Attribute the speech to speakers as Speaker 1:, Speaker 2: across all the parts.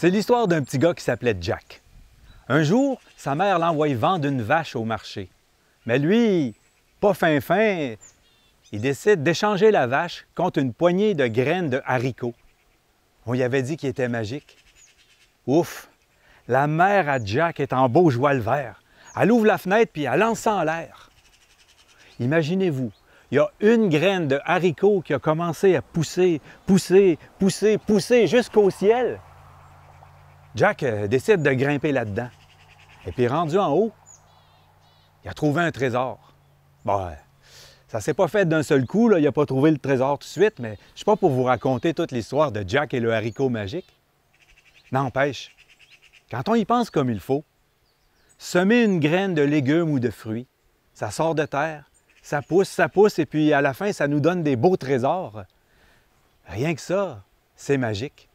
Speaker 1: C'est l'histoire d'un petit gars qui s'appelait Jack. Un jour, sa mère l'envoie vendre une vache au marché. Mais lui, pas fin, il décide d'échanger la vache contre une poignée de graines de haricots. On lui avait dit qu'il était magique. Ouf! La mère à Jack est en beau joie le vert. Elle ouvre la fenêtre puis elle lance ça en l'air. Imaginez-vous, il y a une graine de haricot qui a commencé à pousser jusqu'au ciel. Jack décide de grimper là-dedans. Et puis rendu en haut, il a trouvé un trésor. Bon, ça ne s'est pas fait d'un seul coup, là. Il n'a pas trouvé le trésor tout de suite, mais je ne suis pas pour vous raconter toute l'histoire de Jack et le haricot magique. N'empêche, quand on y pense comme il faut, semer une graine de légumes ou de fruits, ça sort de terre, ça pousse, et puis à la fin, ça nous donne des beaux trésors. Rien que ça, c'est magique.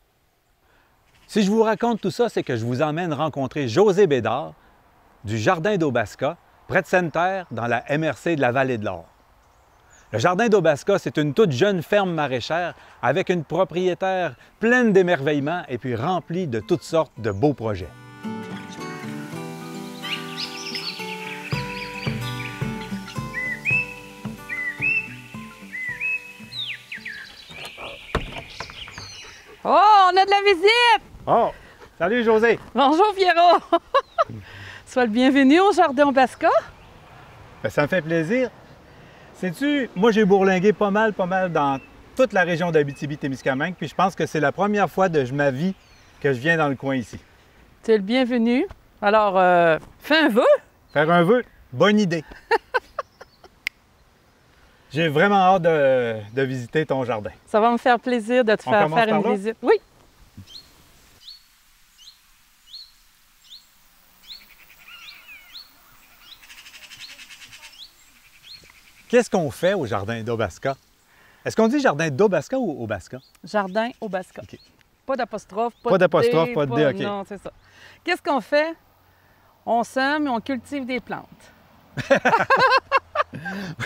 Speaker 1: Si je vous raconte tout ça, c'est que je vous emmène rencontrer José Bédard du Jardin d'Aubaska, près de Sainte-Terre, dans la MRC de la Vallée de l'Or. Le Jardin d'Aubaska, c'est une toute jeune ferme maraîchère avec une propriétaire pleine d'émerveillement et puis remplie de toutes sortes de beaux projets.
Speaker 2: Oh, on a de la visite!
Speaker 1: Oh! Salut José!
Speaker 2: Bonjour Pierrot! Sois le bienvenu au Jardin d'Aubaska.
Speaker 1: Ben, ça me fait plaisir. Sais-tu, moi j'ai bourlingué pas mal dans toute la région d'Abitibi-Témiscamingue, puis je pense que c'est la première fois de ma vie que je viens dans le coin ici.
Speaker 2: Tu es le bienvenu. Alors, fais un vœu.
Speaker 1: Faire un vœu, bonne idée. J'ai vraiment hâte de visiter ton jardin.
Speaker 2: Ça va me faire plaisir de te faire une visite. Oui.
Speaker 1: Qu'est-ce qu'on fait au Jardin d'Aubaska? Est-ce qu'on dit Jardin d'Aubaska ou Aubaska?
Speaker 2: Jardin Aubaska.
Speaker 1: OK.
Speaker 2: Pas d'apostrophe,
Speaker 1: Pas d'apostrophe, pas de D, OK.
Speaker 2: Non, c'est ça. Qu'est-ce qu'on fait? On sème et on cultive des plantes.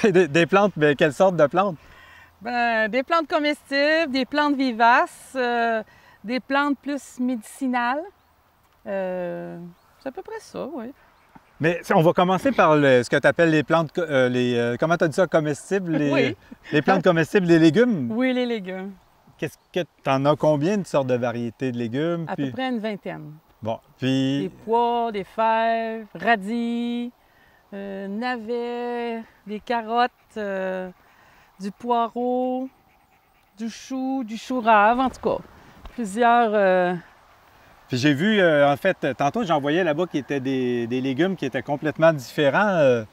Speaker 1: Des plantes, mais quelle sorte de plantes?
Speaker 2: Ben, des plantes comestibles, des plantes vivaces, des plantes plus médicinales. C'est à peu près ça, oui.
Speaker 1: Mais on va commencer par ce que tu appelles les plantes, comment tu as dit ça, comestibles?
Speaker 2: Oui.
Speaker 1: Les plantes comestibles, les légumes?
Speaker 2: Oui, les légumes.
Speaker 1: Qu'est-ce que tu en as combien de sortes de variétés de légumes?
Speaker 2: À peu près une vingtaine.
Speaker 1: Bon, puis...
Speaker 2: Des pois, des fèves, radis, navets, des carottes, du poireau, du chou rave, en tout cas. Plusieurs...
Speaker 1: Puis j'ai vu, en fait, tantôt j'en voyais là-bas qui étaient des légumes qui étaient complètement différents.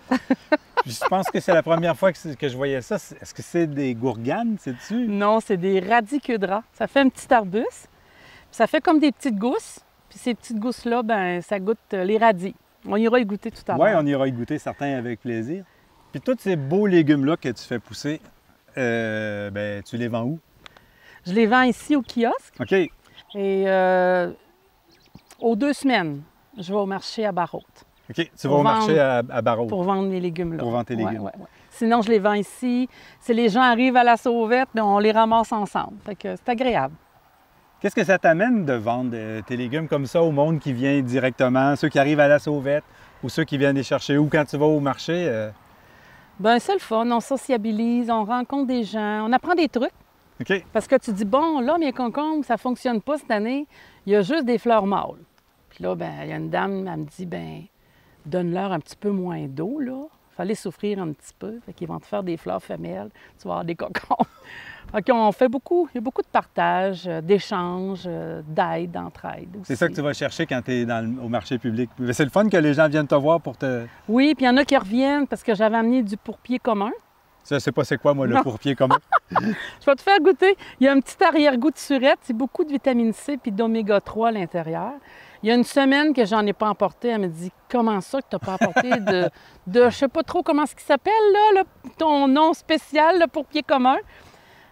Speaker 1: Je pense que c'est la première fois que je voyais ça. Est-ce que c'est des gourganes, sais-tu?
Speaker 2: Non, c'est des radicudras. Ça fait un petit arbuste. Ça fait comme des petites gousses. Puis ces petites gousses-là, ben ça goûte les radis. On ira y goûter tout à l'heure.
Speaker 1: Oui, on ira y goûter, certains avec plaisir. Puis tous ces beaux légumes-là que tu fais pousser, ben tu les vends où?
Speaker 2: Je les vends ici au kiosque.
Speaker 1: OK.
Speaker 2: Et aux 2 semaines, je vais au marché à Barrault.
Speaker 1: OK. Tu vas au marché à Barrault.
Speaker 2: Pour vendre mes légumes là.
Speaker 1: Pour vendre tes légumes.
Speaker 2: Ouais. Sinon, je les vends ici. Si les gens arrivent à la sauvette, bien, on les ramasse ensemble. Fait que c'est agréable.
Speaker 1: Qu'est-ce que ça t'amène de vendre tes légumes comme ça au monde qui vient directement, ceux qui arrivent à la sauvette ou ceux qui viennent les chercher ou quand tu vas au marché?
Speaker 2: Bien, c'est le fun. On sociabilise, on rencontre des gens, on apprend des trucs.
Speaker 1: OK.
Speaker 2: Parce que tu dis, bon, là, mes concombres, ça ne fonctionne pas cette année. Il y a juste des fleurs mâles. Puis là, bien, il y a une dame, elle me dit, bien, donne-leur un petit peu moins d'eau, là. Il fallait souffrir un petit peu. Fait qu'ils vont te faire des fleurs femelles. Tu vas avoir des concombres. OK, on fait beaucoup. Il y a beaucoup de partage, d'échanges, d'aide, d'entraide aussi.
Speaker 1: C'est ça que tu vas chercher quand tu es au marché public. C'est le fun que les gens viennent te voir pour te...
Speaker 2: Oui, puis il y en a qui reviennent parce que j'avais amené du pourpier commun.
Speaker 1: Ça, c'est pas c'est quoi, moi, le pourpier commun.
Speaker 2: Je vais te faire goûter. Il y a un petit arrière-goût de surette. C'est beaucoup de vitamine C puis d'oméga 3 à l'intérieur. Il y a une semaine que j'en ai pas emporté. Elle me dit, comment ça que tu n'as pas apporté de je sais pas trop comment ce qui s'appelle, là, ton nom spécial, le pourpier commun.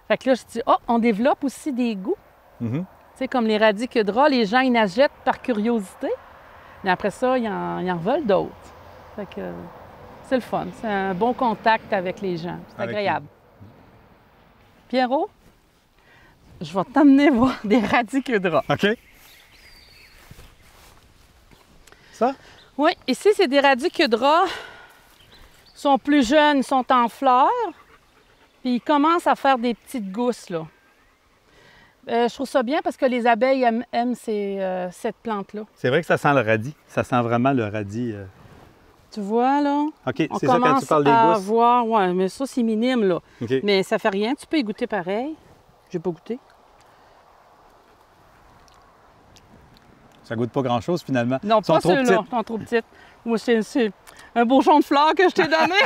Speaker 2: Fait que là, je dis, oh, on développe aussi des goûts. Tu sais, comme les radicudras, les gens, ils en achètent par curiosité. Mais après ça, ils en veulent d'autres. Fait que c'est le fun. C'est un bon contact avec les gens. C'est agréable. Pierrot, je vais t'emmener voir des radicudras.
Speaker 1: OK. ça?
Speaker 2: Oui, ici, c'est des radicudras. Ils sont plus jeunes, ils sont en fleurs. Puis ils commencent à faire des petites gousses, là. Je trouve ça bien parce que les abeilles aiment cette plante-là.
Speaker 1: C'est vrai que ça sent le radis. Ça sent vraiment le radis.
Speaker 2: Tu vois, là?
Speaker 1: OK,
Speaker 2: On
Speaker 1: c'est ça quand tu parles des
Speaker 2: à
Speaker 1: gousses.
Speaker 2: voir, ouais, mais ça, c'est minime, là.
Speaker 1: OK.
Speaker 2: Mais ça fait rien, tu peux y goûter pareil. J'ai pas goûté.
Speaker 1: Ça goûte pas grand-chose, finalement.
Speaker 2: Non,
Speaker 1: Ils sont
Speaker 2: pas
Speaker 1: trop
Speaker 2: ceux-là,
Speaker 1: petites.
Speaker 2: ils sont trop petites. Moi, c'est un beau champ de fleurs que je t'ai donné.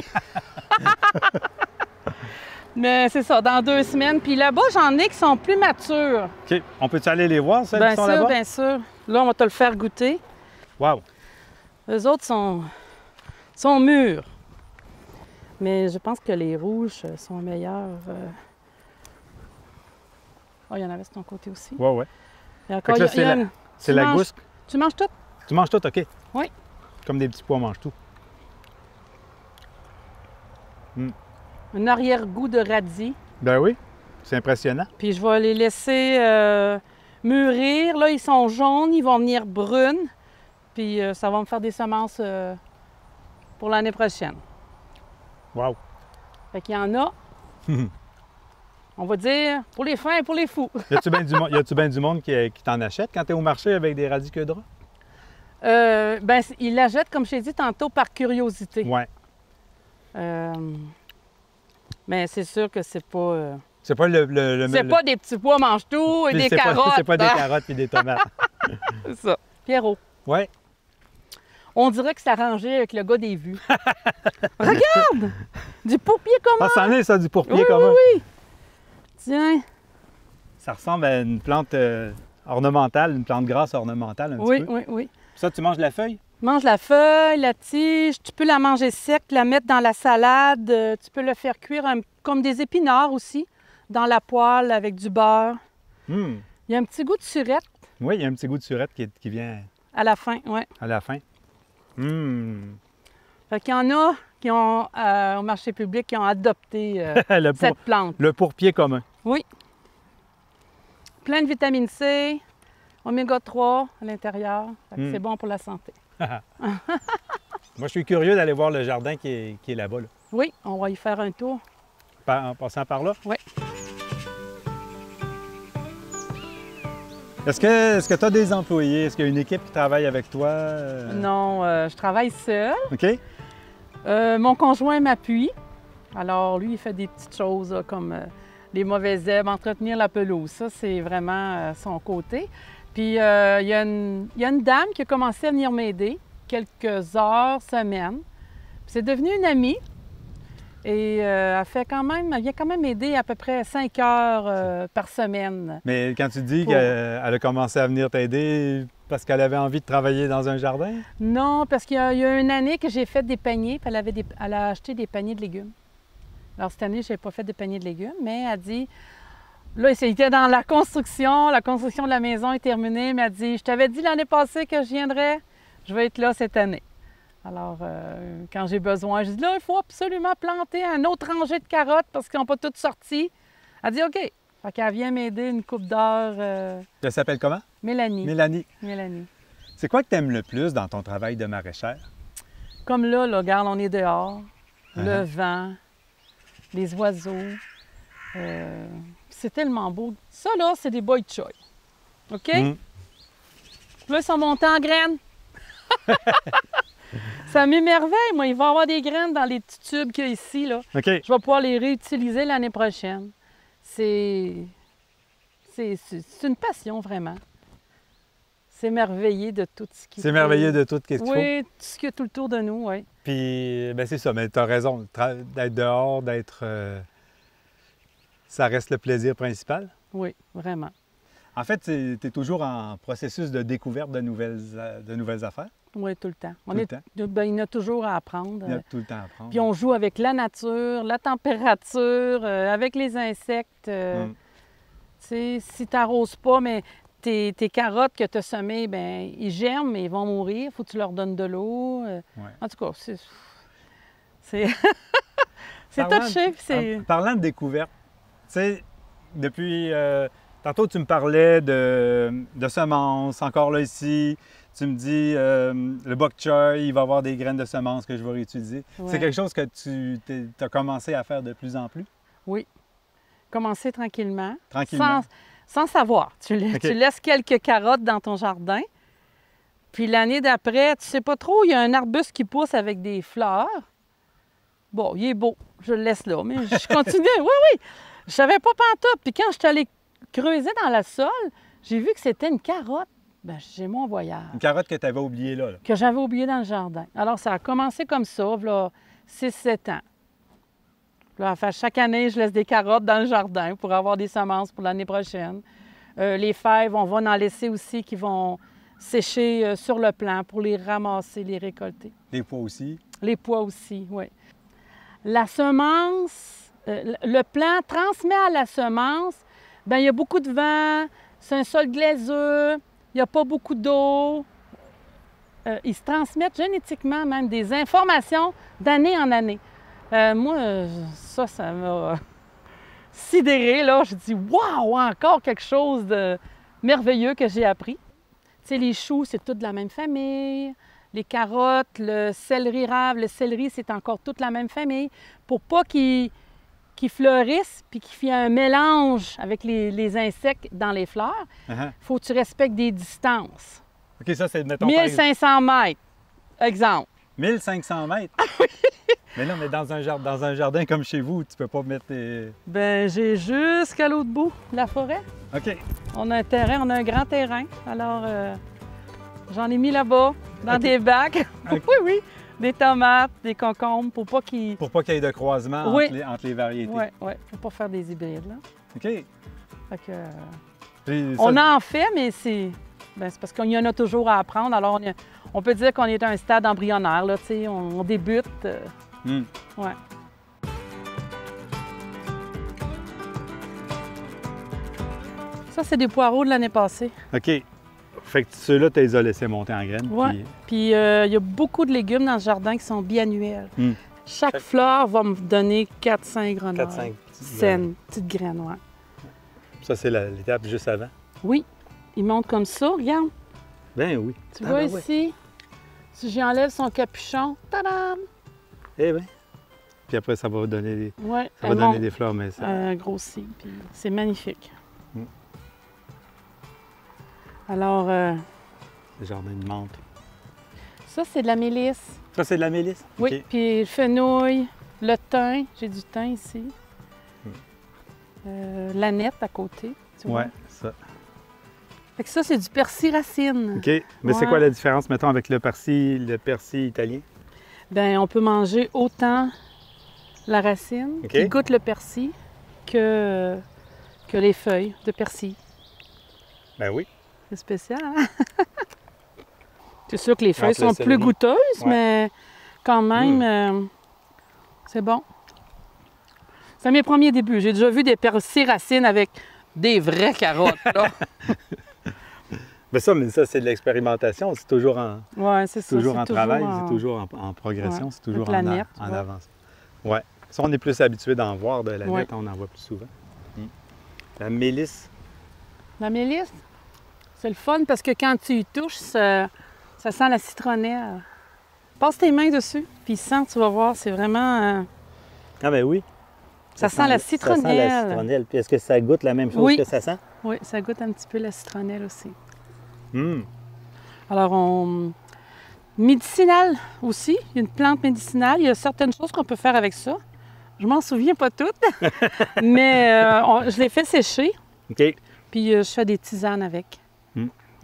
Speaker 2: Mais c'est ça, dans 2 semaines. Puis là-bas, j'en ai qui sont plus matures.
Speaker 1: OK. On peut-tu aller les voir, celles
Speaker 2: Bien
Speaker 1: qui sont
Speaker 2: sûr,
Speaker 1: là-bas?
Speaker 2: bien sûr. Là, on va te le faire goûter.
Speaker 1: Wow!
Speaker 2: Les autres sont mûrs. Mais je pense que les rouges sont meilleurs. Oh, il y en avait de ton côté aussi.
Speaker 1: Ouais, ouais.
Speaker 2: Il y a encore,
Speaker 1: Fait que là,
Speaker 2: il y a une-
Speaker 1: c'est
Speaker 2: tu
Speaker 1: la
Speaker 2: manges-
Speaker 1: gousse.
Speaker 2: Tu manges tout?
Speaker 1: Tu manges tout, OK?
Speaker 2: Oui.
Speaker 1: Comme des petits pois, mange tout.
Speaker 2: Un arrière-goût de radis.
Speaker 1: Ben oui, c'est impressionnant.
Speaker 2: Puis je vais les laisser mûrir. Là, ils sont jaunes, ils vont venir brunes. Puis ça va me faire des semences pour l'année prochaine.
Speaker 1: Wow!
Speaker 2: Fait qu'il y en a, on va dire, pour les fins et pour les fous.
Speaker 1: Y a-tu bien du monde qui t'en achète quand tu es au marché avec des radicudras?
Speaker 2: Ben, ils la jettent, comme je t'ai dit tantôt, par curiosité.
Speaker 1: Ouais.
Speaker 2: Mais c'est sûr que c'est pas...
Speaker 1: C'est pas
Speaker 2: c'est pas des petits pois mange-tout et
Speaker 1: Puis
Speaker 2: des carottes.
Speaker 1: C'est pas des
Speaker 2: hein?
Speaker 1: carottes et des tomates.
Speaker 2: C'est ça. Pierrot,
Speaker 1: Ouais.
Speaker 2: on dirait que c'est arrangé avec le gars des vues. Regarde! Du pourpier commun!
Speaker 1: Ah, c'en est ça, du pourpier
Speaker 2: Oui,
Speaker 1: commun.
Speaker 2: oui, oui. Tiens.
Speaker 1: Ça ressemble à une plante ornementale, une plante grasse ornementale un
Speaker 2: Oui,
Speaker 1: petit peu.
Speaker 2: oui, oui.
Speaker 1: Ça, tu manges la feuille?
Speaker 2: Mange la feuille, la tige, tu peux la manger sec, la mettre dans la salade, tu peux le faire cuire comme des épinards aussi, dans la poêle avec du beurre.
Speaker 1: Hum.
Speaker 2: Il y a un petit goût de surette
Speaker 1: Oui, il y a un petit goût de surette qui vient
Speaker 2: à la fin, oui.
Speaker 1: à la fin. Hum.
Speaker 2: Fait qu'il y en a qui ont, au marché public, qui ont adopté cette plante.
Speaker 1: Le pourpier commun.
Speaker 2: Oui. Plein de vitamine C, oméga 3 à l'intérieur. Fait que c'est bon pour la santé.
Speaker 1: Moi, je suis curieux d'aller voir le jardin qui est là-bas. Là.
Speaker 2: Oui, on va y faire un tour.
Speaker 1: En passant par là?
Speaker 2: Oui.
Speaker 1: Est-ce que tu as des employés? Est-ce qu'il y a une équipe qui travaille avec toi?
Speaker 2: Non, je travaille seule.
Speaker 1: OK.
Speaker 2: Mon conjoint m'appuie. Alors, lui, il fait des petites choses là, comme les mauvaises herbes, entretenir la pelouse. Ça, c'est vraiment son côté. Puis, il y a une dame qui a commencé à venir m'aider quelques heures, semaines. Puis, c'est devenu une amie. Et elle vient quand même aider à peu près 5 heures par semaine.
Speaker 1: Mais quand tu dis qu'elle a commencé à venir t'aider parce qu'elle avait envie de travailler dans un jardin?
Speaker 2: Non, parce qu'il y a une année que j'ai fait des paniers, puis elle a acheté des paniers de légumes. Alors, cette année, je n'ai pas fait de paniers de légumes, mais elle dit... Là, c'était dans la construction de la maison est terminée, mais elle dit, je t'avais dit l'année passée que je viendrais, je vais être là cette année. Alors, quand j'ai besoin, je dis, là, il faut absolument planter un autre rangée de carottes parce qu'ils n'ont pas toutes sorti. Elle dit, OK. Fait qu'elle vient m'aider une couple d'heures.
Speaker 1: Elle s'appelle comment?
Speaker 2: Mélanie.
Speaker 1: Mélanie.
Speaker 2: Mélanie.
Speaker 1: C'est quoi que tu aimes le plus dans ton travail de maraîchère?
Speaker 2: Comme là, regarde, on est dehors, le vent, les oiseaux. C'est tellement beau. Ça, là, c'est des bois de choy. OK? Là, ils sont montés en graines. Ça m'émerveille, moi. Il va y avoir des graines dans les petits tubes qu'il y a ici, là.
Speaker 1: OK.
Speaker 2: Je vais pouvoir les réutiliser l'année prochaine. C'est une passion, vraiment. C'est merveilleux de tout ce qui...
Speaker 1: C'est merveilleux de tout ce qu'il faut.
Speaker 2: Oui, tout ce qu'il y a tout autour de nous, oui.
Speaker 1: Puis, ben c'est ça, mais tu as raison. D'être dehors, ça reste le plaisir principal.
Speaker 2: Oui, vraiment.
Speaker 1: En fait, tu es toujours en processus de découverte de nouvelles affaires.
Speaker 2: Oui, tout le temps.
Speaker 1: Ben,
Speaker 2: il y en a toujours à apprendre.
Speaker 1: Il y a tout le temps à apprendre.
Speaker 2: Puis on joue avec la nature, la température, avec les insectes. Tu sais, si tu n'arroses pas, mais tes carottes que tu as semées, bien, ils germent, mais ils vont mourir. Il faut que tu leur donnes de l'eau. En tout cas, c'est c'est touché.
Speaker 1: Parlant de découverte, tu sais, depuis... tantôt, tu me parlais de semences, encore là ici. Tu me dis, le bok choy, il va y avoir des graines de semences que je vais réutiliser.
Speaker 2: Ouais.
Speaker 1: C'est quelque chose que tu as commencé à faire de plus en plus?
Speaker 2: Oui. Commencer tranquillement.
Speaker 1: Tranquillement.
Speaker 2: Sans savoir. Tu
Speaker 1: OK.
Speaker 2: laisses quelques carottes dans ton jardin. Puis l'année d'après, tu sais pas trop, il y a un arbuste qui pousse avec des fleurs. Bon, il est beau. Je le laisse là. Mais je continue. Oui, oui. Je savais pas pantoute. Puis quand je suis allée creuser dans le sol, j'ai vu que c'était une carotte. Bien, j'ai mon voyage.
Speaker 1: Une carotte que tu avais oubliée là.
Speaker 2: Que j'avais oublié dans le jardin. Alors, ça a commencé comme ça, là, 6-7 ans. Là, enfin, chaque année, je laisse des carottes dans le jardin pour avoir des semences pour l'année prochaine. Les fèves, on va en laisser aussi qui vont sécher sur le plan pour les ramasser, les récolter.
Speaker 1: Les pois aussi.
Speaker 2: Les pois aussi, oui. La semence, le plant transmet à la semence, bien, il y a beaucoup de vent, c'est un sol glaiseux, il n'y a pas beaucoup d'eau. Ils se transmettent génétiquement même des informations d'année en année. Moi, ça m'a sidéré, là. Je dis, waouh, encore quelque chose de merveilleux que j'ai appris. Tu sais, les choux, c'est toutes de la même famille. Les carottes, le céleri rave, le céleri, c'est encore toute la même famille. Pour pas qu'ils fleurissent puis qu'il y ait un mélange avec les insectes dans les fleurs, il faut que tu respectes des distances.
Speaker 1: OK, ça, c'est, mettons,
Speaker 2: 1500 mètres, exemple.
Speaker 1: 1500 mètres? Mais non, mais dans un jardin comme chez vous, tu peux pas mettre tes...
Speaker 2: Bien, j'ai jusqu'à l'autre bout de la forêt.
Speaker 1: OK.
Speaker 2: On a un terrain, on a un grand terrain. Alors, j'en ai mis là-bas, dans des bacs.
Speaker 1: OK.
Speaker 2: Oui, oui. Des tomates, des concombres, pour pas qu'ils...
Speaker 1: Pour pas qu'il y ait de croisement entre les variétés.
Speaker 2: Oui, oui. Pour pas faire des hybrides, là.
Speaker 1: OK.
Speaker 2: Fait que,
Speaker 1: Puis ça-
Speaker 2: on en fait, mais c'est parce qu'il y en a toujours à apprendre. Alors, on peut dire qu'on est à un stade embryonnaire, là, tu sais. On débute. Ouais. Ça, c'est des poireaux de l'année passée.
Speaker 1: OK. Fait que ceux-là, tu les as laissés monter en graines.
Speaker 2: Oui. Puis, il y a beaucoup de légumes dans le jardin qui sont biannuels. Chaque fleur va me donner 4-5 grenades.
Speaker 1: 4-5
Speaker 2: saines, petites graines, oui.
Speaker 1: Ça, c'est l'étape juste avant.
Speaker 2: Oui. Ils montent comme ça, regarde.
Speaker 1: Ben oui.
Speaker 2: Tu vois
Speaker 1: ben
Speaker 2: ici, si j'enlève son capuchon, tadam!
Speaker 1: Eh bien. Puis après, ça va donner des,
Speaker 2: Ouais,
Speaker 1: ça va donner des fleurs, mais ça...
Speaker 2: grossit, puis c'est magnifique.
Speaker 1: Mm.
Speaker 2: Alors,
Speaker 1: Le jardin de menthe.
Speaker 2: ça, c'est de la mélisse.
Speaker 1: Ça, c'est de la mélisse?
Speaker 2: Oui,
Speaker 1: OK.
Speaker 2: puis le fenouil, le thym. J'ai du thym ici. L'aneth à côté, tu vois.
Speaker 1: Ouais, ça.
Speaker 2: Fait que ça, c'est du persil racine.
Speaker 1: OK. Mais c'est
Speaker 2: Ouais.
Speaker 1: quoi la différence, mettons, avec le persil italien?
Speaker 2: Bien, on peut manger autant la racine
Speaker 1: OK.
Speaker 2: qui goûte le persil que les feuilles de persil.
Speaker 1: Ben oui.
Speaker 2: C'est spécial, hein? C'est sûr que les feuilles
Speaker 1: Entre le
Speaker 2: sont plus
Speaker 1: céleri.
Speaker 2: goûteuses,
Speaker 1: Ouais.
Speaker 2: mais quand même, c'est bon. C'est mes premiers débuts. J'ai déjà vu des persils racines avec des vraies carottes, là.
Speaker 1: Mais ça, c'est de l'expérimentation. C'est toujours en,
Speaker 2: Ouais, c'est ça.
Speaker 1: toujours en travail,
Speaker 2: en-
Speaker 1: c'est toujours en progression,
Speaker 2: Ouais.
Speaker 1: c'est toujours
Speaker 2: Avec
Speaker 1: en,
Speaker 2: la nette, tu
Speaker 1: en
Speaker 2: vois.
Speaker 1: avance. Oui. Ça, on est plus habitué d'en voir de la
Speaker 2: Ouais.
Speaker 1: nette, on en voit plus souvent. La mélisse.
Speaker 2: La mélisse, c'est le fun parce que quand tu y touches, ça sent la citronnelle. Passe tes mains dessus, puis sens, tu vas voir, c'est vraiment...
Speaker 1: Ah ben oui.
Speaker 2: ça sent la citronnelle.
Speaker 1: Ça sent la citronnelle. Puis est-ce que ça goûte la même chose
Speaker 2: Oui.
Speaker 1: que ça sent?
Speaker 2: Oui, ça goûte un petit peu la citronnelle aussi.
Speaker 1: Hum.
Speaker 2: Alors, médicinal aussi, il y a une plante médicinale. Il y a certaines choses qu'on peut faire avec ça. Je m'en souviens pas toutes, mais je les fais sécher,
Speaker 1: OK.
Speaker 2: puis je fais des tisanes avec.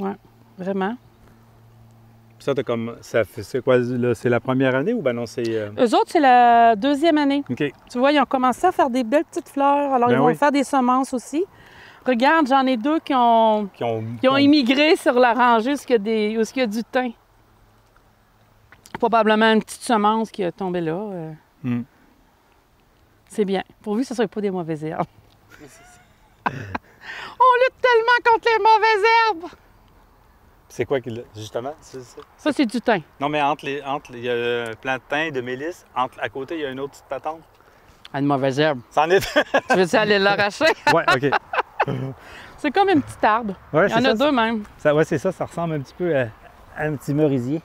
Speaker 2: Oui, vraiment.
Speaker 1: Ça, t'as comme. C'est quoi, là? C'est la première année ou ben non, c'est.
Speaker 2: Eux autres, c'est la deuxième année.
Speaker 1: OK.
Speaker 2: Tu vois, ils ont commencé à faire des belles petites fleurs. Alors,
Speaker 1: Ben
Speaker 2: ils vont
Speaker 1: oui.
Speaker 2: faire des semences aussi. Regarde, j'en ai deux qui ont
Speaker 1: Qui ont
Speaker 2: immigré sur la rangée où il y a du thym. Probablement une petite semence qui est tombée là.
Speaker 1: Hum.
Speaker 2: C'est bien. Pourvu que ce ne soit pas des mauvaises herbes. On lutte tellement contre les mauvaises herbes!
Speaker 1: C'est quoi justement?
Speaker 2: Ça, c'est du thym.
Speaker 1: Non, mais il y a un plant de thym, de mélisse. À côté, il y a une autre petite patente.
Speaker 2: Ah, une mauvaise herbe.
Speaker 1: C'en est.
Speaker 2: Tu veux-tu aller l'arracher?
Speaker 1: Ouais, OK.
Speaker 2: C'est comme une petite arbre.
Speaker 1: Ouais,
Speaker 2: Il y en a deux même.
Speaker 1: Ouais, c'est ça, ça ressemble un petit peu à
Speaker 3: un petit merisier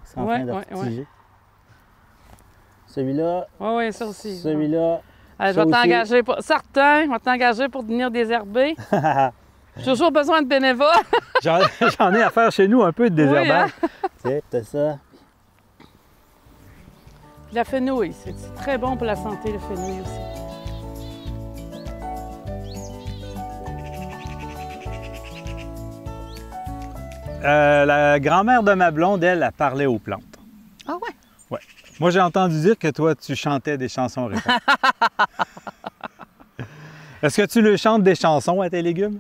Speaker 3: qui sera en
Speaker 2: Ouais,
Speaker 3: train
Speaker 2: ouais,
Speaker 3: de tiger. Celui-là,
Speaker 2: Oui, ça aussi.
Speaker 3: celui-là.
Speaker 2: Je vais t'engager pour... Certain, je vais t'engager pour venir désherber. J'ai toujours besoin de bénévoles.
Speaker 1: J'en ai à faire chez nous un peu de désherbage.
Speaker 3: Tiens, t'as ça.
Speaker 2: Puis la fenouil, c'est très bon pour la santé, le fenouil aussi.
Speaker 1: La grand-mère de ma blonde, elle parlait aux plantes.
Speaker 2: Ah ouais?
Speaker 1: Ouais. Moi, j'ai entendu dire que toi, tu chantais des chansons réponses. Est-ce que tu le chantes des chansons à tes légumes?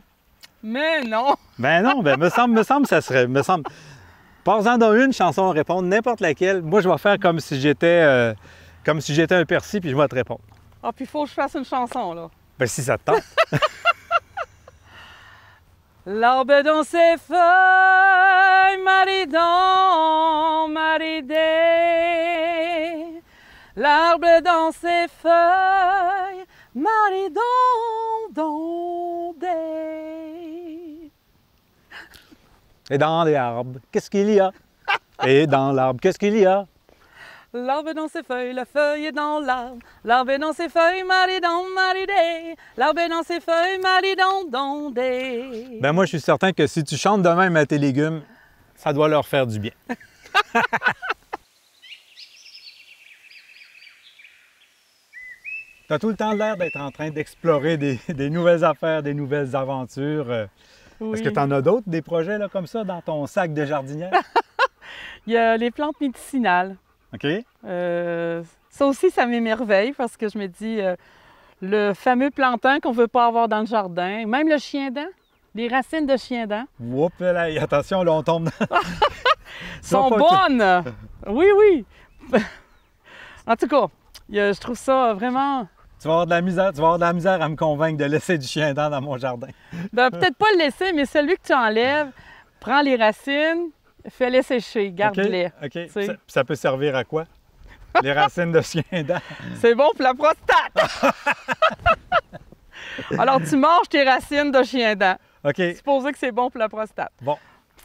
Speaker 2: Mais non!
Speaker 1: Ben non, ben me semble ça serait. Pars-en dans une chanson à répondre, n'importe laquelle. Moi, je vais faire comme si j'étais un persil, puis je vais te répondre.
Speaker 2: Ah, puis il faut que je fasse une chanson, là.
Speaker 1: Ben si ça te tente.
Speaker 2: L'arbre dans ses feuilles, maridon, maridé. L'arbre dans ses feuilles, maridon, dondé.
Speaker 1: Et dans les arbres, qu'est-ce qu'il y a? Et dans l'arbre, qu'est-ce qu'il y a?
Speaker 2: L'arbre dans ses feuilles, la feuille est dans l'arbre. L'arbre dans ses feuilles, maridon, maridé. L'arbre dans ses feuilles, maridon, dondé.
Speaker 1: Ben moi, je suis certain que si tu chantes de même à tes légumes, ça doit leur faire du bien. Tu as tout le temps l'air d'être en train d'explorer des nouvelles affaires, des nouvelles aventures.
Speaker 2: Oui.
Speaker 1: Est-ce que tu en as d'autres, des projets là, comme ça, dans ton sac de jardinière?
Speaker 2: Il y a les plantes médicinales.
Speaker 1: OK.
Speaker 2: Ça aussi, ça m'émerveille parce que je me dis, le fameux plantain qu'on ne veut pas avoir dans le jardin, même le chien-dent, les racines de chien-dent,
Speaker 1: Oups, là, attention, là, on tombe dans...
Speaker 2: sont bonnes! Oui, oui! En tout cas, je trouve ça vraiment...
Speaker 1: Tu vas avoir de la misère à me convaincre de laisser du chien-dent dans mon jardin.
Speaker 2: Ben, peut-être pas le laisser, mais celui que tu enlèves, prends les racines, fais-les sécher, garde-les.
Speaker 1: OK. Ça peut servir à quoi? Les racines de chien-dent.
Speaker 2: C'est bon pour la prostate! Alors, tu manges tes racines de chien-dent.
Speaker 1: OK.
Speaker 2: Supposé que c'est bon pour la prostate.
Speaker 1: Bon.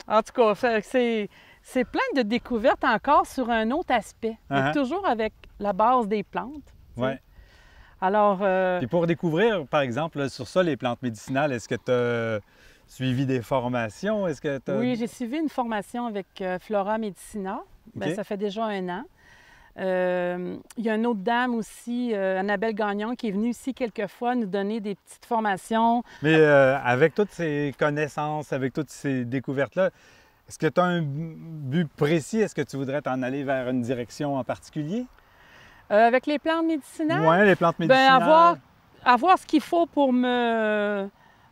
Speaker 2: En tout cas, c'est plein de découvertes encore sur un autre aspect. Mais toujours avec la base des plantes.
Speaker 1: Oui.
Speaker 2: Alors...
Speaker 1: Puis pour découvrir, par exemple, là, sur ça, les plantes médicinales, est-ce que tu as suivi des formations? Est-ce que
Speaker 2: Oui, j'ai suivi une formation avec Flora Medicina. Bien, ça fait déjà 1 an. Il y a une autre dame aussi, Annabelle Gagnon, qui est venue ici quelques fois nous donner des petites formations.
Speaker 1: Mais avec toutes ces connaissances, avec toutes ces découvertes-là, est-ce que tu as un but précis? Est-ce que tu voudrais t'en aller vers une direction en particulier?
Speaker 2: Avec les plantes médicinales?
Speaker 1: Oui, les plantes médicinales.
Speaker 2: Bien, avoir ce qu'il faut pour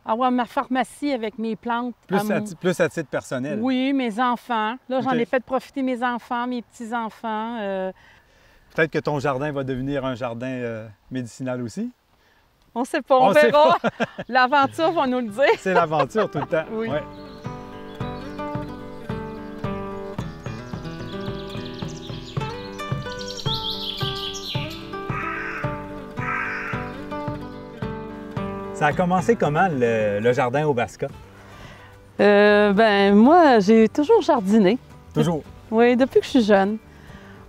Speaker 2: avoir ma pharmacie avec mes plantes.
Speaker 1: Plus à titre personnel?
Speaker 2: Oui, mes enfants. Là, j'en ai fait profiter mes enfants, mes petits-enfants.
Speaker 1: Peut-être que ton jardin va devenir un jardin médicinal aussi?
Speaker 2: On ne sait pas, on verra. L'aventure va nous le dire.
Speaker 1: C'est l'aventure tout le temps.
Speaker 2: Oui.
Speaker 1: Ouais. Ça a commencé comment, le jardin au Basca?
Speaker 2: Ben moi, j'ai toujours jardiné.
Speaker 1: Toujours?
Speaker 2: Oui, depuis que je suis jeune.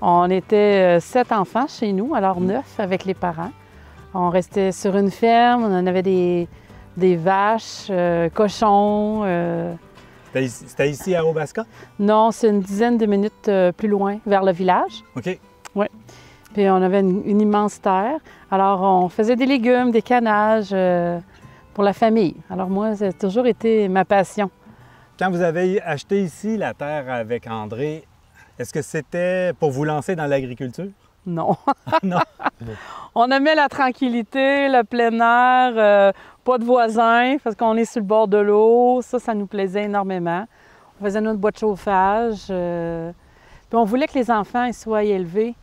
Speaker 2: On était 7 enfants chez nous, alors 9 avec les parents. On restait sur une ferme, on en avait des vaches, cochons.
Speaker 1: C'était ici à Haut-Basca?
Speaker 2: Non, c'est une dizaine de minutes plus loin, vers le village.
Speaker 1: OK.
Speaker 2: Oui. Puis on avait une immense terre. Alors, on faisait des légumes, des canages pour la famille. Alors moi, ça a toujours été ma passion.
Speaker 1: Quand vous avez acheté ici la terre avec André, est-ce que c'était pour vous lancer dans l'agriculture?
Speaker 2: Non.
Speaker 1: Non?
Speaker 2: On aimait la tranquillité, le plein air, pas de voisins parce qu'on est sur le bord de l'eau. Ça nous plaisait énormément. On faisait notre bois de chauffage. Puis on voulait que les enfants ils soient élevés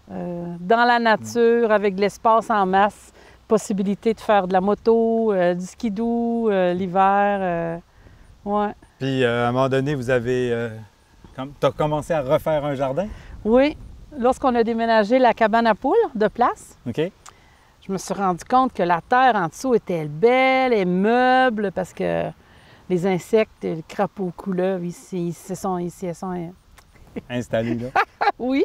Speaker 2: dans la nature, avec de l'espace en masse. Possibilité de faire de la moto, du skidoo l'hiver. Ouais.
Speaker 1: Puis à un moment donné, tu as commencé à refaire un jardin?
Speaker 2: Oui. Lorsqu'on a déménagé la cabane à poules de place,
Speaker 1: OK.
Speaker 2: je me suis rendu compte que la terre en dessous était belle et meuble parce que les insectes, les crapauds couleuvres, ils se sont
Speaker 1: Installé là.
Speaker 2: oui,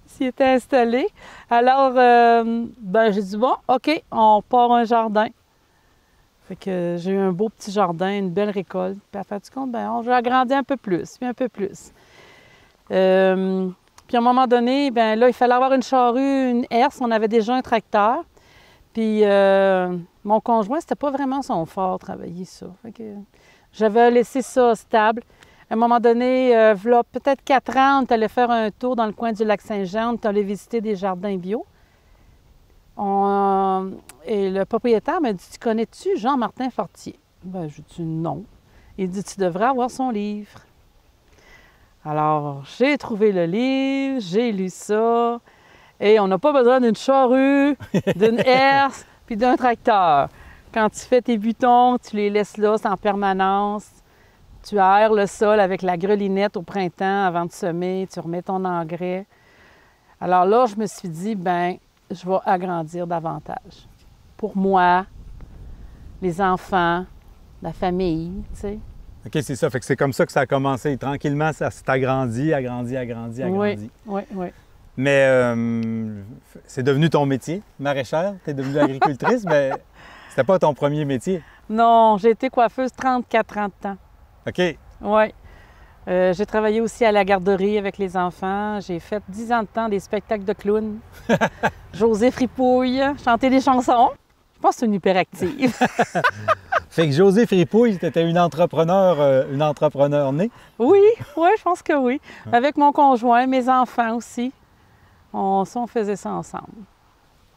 Speaker 2: ils s'y étaient installés. Alors, ben, j'ai dit, bon, OK, on part un jardin. Fait que j'ai eu un beau petit jardin, une belle récolte. Puis à faire du compte, ben, je vais agrandir un peu plus, puis un peu plus. Puis à un moment donné, ben là, il fallait avoir une charrue, une herse. On avait déjà un tracteur. Puis mon conjoint, c'était pas vraiment son fort, travailler ça. Fait que j'avais laissé ça stable. À un moment donné, voilà, peut-être 4 ans, on est allé faire un tour dans le coin du lac Saint-Jean. On est allé visiter des jardins bio. Et le propriétaire m'a dit, « Tu connais-tu Jean-Martin Fortier? » Ben, je dis « Non. » Il dit, « Tu devrais avoir son livre. » Alors, j'ai trouvé le livre, j'ai lu ça, et on n'a pas besoin d'une charrue, d'une herse, puis d'un tracteur. Quand tu fais tes butons, tu les laisses là, c'est en permanence. Tu aères le sol avec la grelinette au printemps avant de semer, tu remets ton engrais. Alors là, je me suis dit, ben, je vais agrandir davantage. Pour moi, les enfants, la famille, tu sais.
Speaker 1: OK, c'est ça. Fait que c'est comme ça que ça a commencé. Tranquillement, ça s'est agrandi.
Speaker 2: Oui, oui, oui.
Speaker 1: Mais c'est devenu ton métier, maraîchère. Tu es devenue agricultrice, mais c'était pas ton premier métier.
Speaker 2: Non, j'ai été coiffeuse 34 ans de temps.
Speaker 1: OK.
Speaker 2: Oui. J'ai travaillé aussi à la garderie avec les enfants. J'ai fait 10 ans de temps des spectacles de clowns. José Fripouille, chanter des chansons. Je pense que c'est une hyperactive.
Speaker 1: Fait que José Fripouille, tu étais une entrepreneur née.
Speaker 2: Oui, oui, je pense que oui. Avec mon conjoint, mes enfants aussi. On faisait ça ensemble.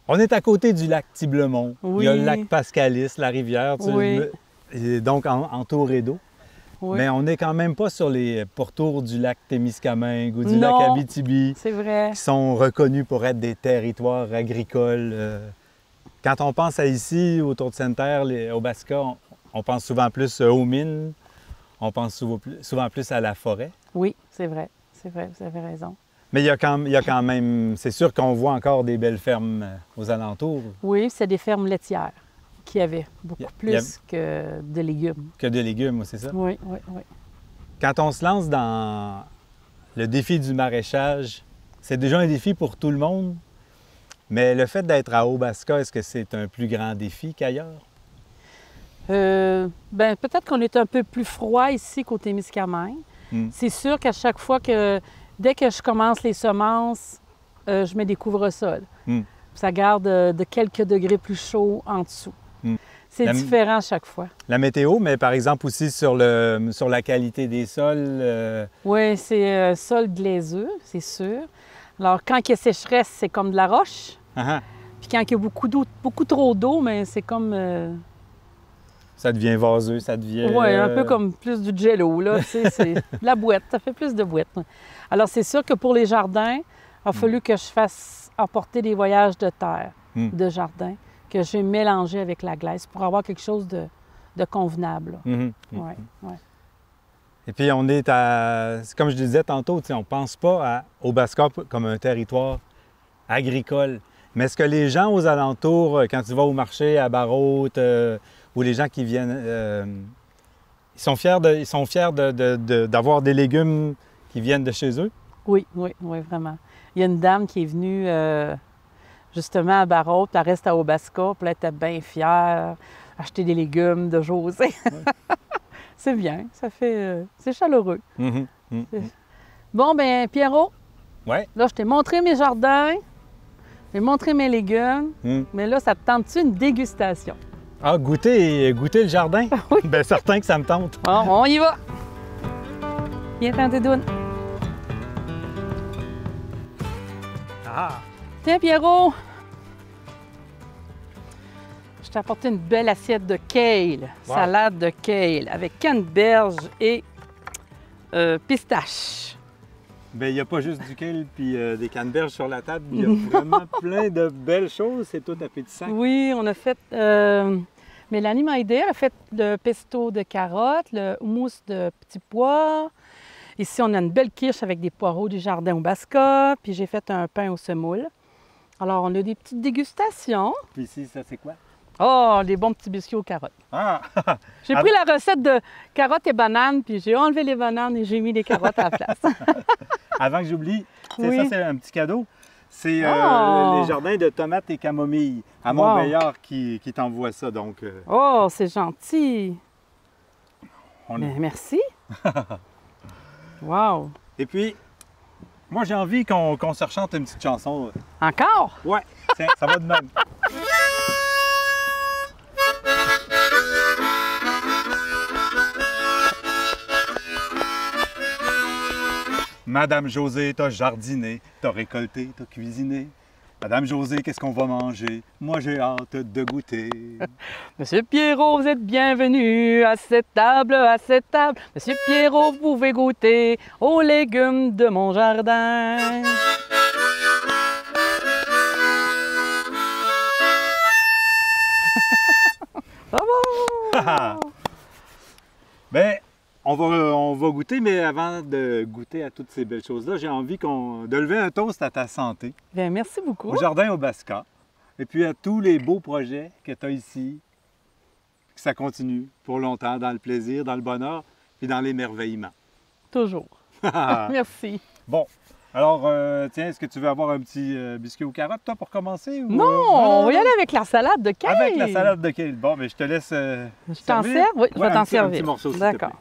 Speaker 1: On est à côté du lac Tiblemont.
Speaker 2: Oui.
Speaker 1: Il y a le lac Pascalis, la rivière.
Speaker 2: Oui.
Speaker 1: Et donc entouré d'eau.
Speaker 2: Oui.
Speaker 1: Mais on n'est quand même pas sur les pourtours du lac Témiscamingue ou du
Speaker 2: Non,
Speaker 1: lac Abitibi,
Speaker 2: c'est vrai.
Speaker 1: qui sont reconnus pour être des territoires agricoles. Quand on pense à ici, autour de Sainte-Terre, au Basica, on pense souvent plus aux mines, on pense souvent plus à la forêt.
Speaker 2: Oui, c'est vrai, vous avez raison.
Speaker 1: Mais il y a quand même, c'est sûr qu'on voit encore des belles fermes aux alentours.
Speaker 2: Oui, c'est des fermes laitières qui avaient beaucoup plus que de légumes.
Speaker 1: Que de légumes, c'est ça?
Speaker 2: Oui, oui, oui.
Speaker 1: Quand on se lance dans le défi du maraîchage, c'est déjà un défi pour tout le monde, mais le fait d'être à Haut-Basica, est-ce que c'est un plus grand défi qu'ailleurs?
Speaker 2: Bien, peut-être qu'on est un peu plus froid ici qu'au Témiscamingue. C'est sûr qu'à chaque fois dès que je commence les semences, je mets des couvre-sols. Ça garde de quelques degrés plus chaud en dessous. C'est différent à chaque fois.
Speaker 1: La météo, mais par exemple aussi sur la qualité des sols.
Speaker 2: Oui, c'est sol glaiseux, c'est sûr. Alors, quand il y a sécheresse, c'est comme de la roche. Puis quand il y a beaucoup trop d'eau, mais c'est comme...
Speaker 1: Ça devient vaseux, ça devient...
Speaker 2: Oui, un peu comme plus du jello, là. Tu sais, c'est de la boîte, ça fait plus de boîte. Alors, c'est sûr que pour les jardins, il a fallu que je fasse apporter des voyages de terre, de jardin, que j'ai mélangé avec la glaise pour avoir quelque chose de convenable. Ouais, ouais.
Speaker 1: Et puis, on est comme je disais tantôt, on ne pense pas au Basica comme un territoire agricole. Mais est-ce que les gens aux alentours, quand tu vas au marché à Barrault, ou les gens qui viennent, ils sont fiers d'avoir des légumes qui viennent de chez eux?
Speaker 2: Oui, oui, oui, vraiment. Il y a une dame qui est venue justement à Barrault, puis elle reste à Haut-Basica, puis elle était bien fière, acheter des légumes de José. Ouais. C'est bien, ça fait... c'est chaleureux. Bon, bien, Pierrot,
Speaker 1: ouais.
Speaker 2: Là, je t'ai montré mes jardins, j'ai montré mes légumes, mais là, ça te tente-tu une dégustation?
Speaker 1: Ah, goûter le jardin?
Speaker 2: Oui.
Speaker 1: Bien, certain que ça me tente.
Speaker 2: Bon, on y va! Viens, tenter douane.
Speaker 1: Ah!
Speaker 2: Tiens, Pierrot! Je t'ai apporté une belle assiette de kale, salade de kale, avec canneberge et pistache.
Speaker 1: Bien, il n'y a pas juste du kale puis des canneberges sur la table. Il y a vraiment plein de belles choses. C'est tout appétissant.
Speaker 2: Oui, on a fait... Mélanie m'a aidé. Elle a fait le pesto de carottes, le houmous de petits pois. Ici, on a une belle quiche avec des poireaux du jardin au Basica. Puis j'ai fait un pain au semoule. Alors, on a des petites dégustations.
Speaker 1: Puis ici, ça, c'est quoi?
Speaker 2: Oh, les bons petits biscuits aux carottes.
Speaker 1: Ah!
Speaker 2: J'ai pris la recette de carottes et bananes, puis j'ai enlevé les bananes et j'ai mis les carottes à la place.
Speaker 1: Avant que j'oublie, tu sais,
Speaker 2: Oui.
Speaker 1: ça c'est un petit cadeau. C'est
Speaker 2: Oh!
Speaker 1: les jardins de tomates et camomilles à
Speaker 2: Wow.
Speaker 1: Montbéliard qui t'envoient ça. Donc,
Speaker 2: Oh, c'est gentil.
Speaker 1: on-
Speaker 2: Mais merci. Wow.
Speaker 1: Et puis, moi j'ai envie qu'on se rechante une petite chanson.
Speaker 2: Encore?
Speaker 1: Ouais, tiens, ça va de même. Madame Josée, t'as jardiné, t'as récolté, t'as cuisiné. Madame Josée, qu'est-ce qu'on va manger? Moi, j'ai hâte de goûter.
Speaker 2: Monsieur Pierrot, vous êtes bienvenu à cette table, à cette table. Monsieur Pierrot, vous pouvez goûter aux légumes de mon jardin. Bravo!
Speaker 1: Ben, on va goûter, mais avant de goûter à toutes ces belles choses-là, j'ai envie de lever un toast à ta santé,
Speaker 2: Bien, merci beaucoup.
Speaker 1: au Jardin Obasca, et puis à tous les beaux projets que tu as ici, que ça continue pour longtemps, dans le plaisir, dans le bonheur, puis dans l'émerveillement.
Speaker 2: Toujours. Merci.
Speaker 1: Bon, alors, tiens, est-ce que tu veux avoir un petit biscuit aux carottes, toi, pour commencer? Ou,
Speaker 2: Non, on va y aller avec la salade de kale.
Speaker 1: Avec la salade de kale. Bon, mais je te laisse
Speaker 2: Je t'en sers? Oui, je vais t'en
Speaker 1: un
Speaker 2: servir.
Speaker 1: petit morceau, s'il te plaît.
Speaker 2: D'accord.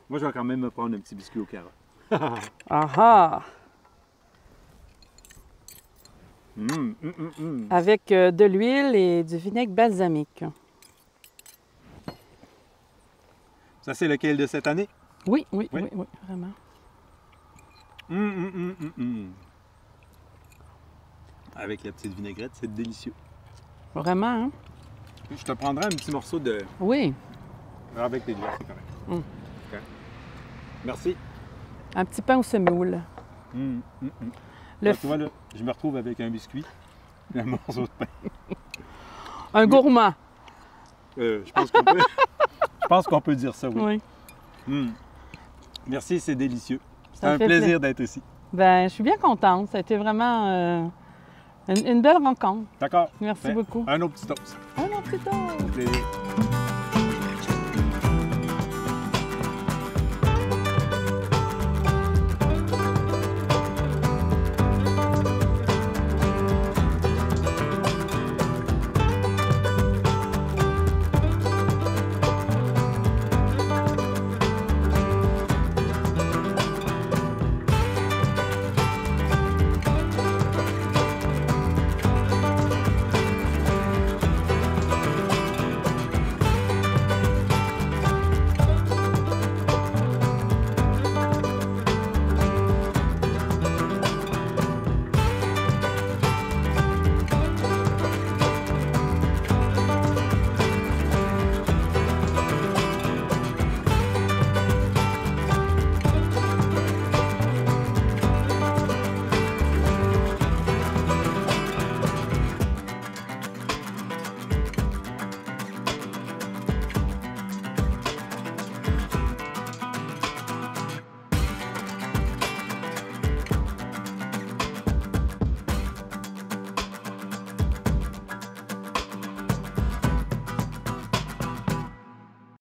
Speaker 1: Moi, je vais quand même me prendre un petit biscuit aux carottes.
Speaker 2: Ah ah!
Speaker 1: Hum.
Speaker 2: Avec de l'huile et du vinaigre balsamique.
Speaker 1: Ça, c'est lequel de cette année?
Speaker 2: Oui,
Speaker 1: Oui.
Speaker 2: vraiment.
Speaker 1: Avec la petite vinaigrette, c'est délicieux.
Speaker 2: Vraiment, hein?
Speaker 1: Je te prendrai un petit morceau de...
Speaker 2: Oui.
Speaker 1: Avec tes doigts, c'est correct.
Speaker 2: Mm.
Speaker 1: OK. Merci.
Speaker 2: Un petit pain au semoule. Le
Speaker 1: Là, tu vois, là, je me retrouve avec un biscuit et un morceau de pain.
Speaker 2: Un gourmand.
Speaker 1: Je pense qu'on peut... je pense qu'on peut dire ça, oui.
Speaker 2: Oui.
Speaker 1: Mm. Merci, c'est délicieux. C'est
Speaker 2: Ça
Speaker 1: un
Speaker 2: fait
Speaker 1: plaisir d'être ici.
Speaker 2: Ben, je suis bien contente. Ça a été vraiment une belle rencontre.
Speaker 1: D'accord.
Speaker 2: Merci
Speaker 1: Ben,
Speaker 2: beaucoup.
Speaker 1: Un autre petit toast.
Speaker 2: Oh, mon petit toast.
Speaker 1: Plaisir.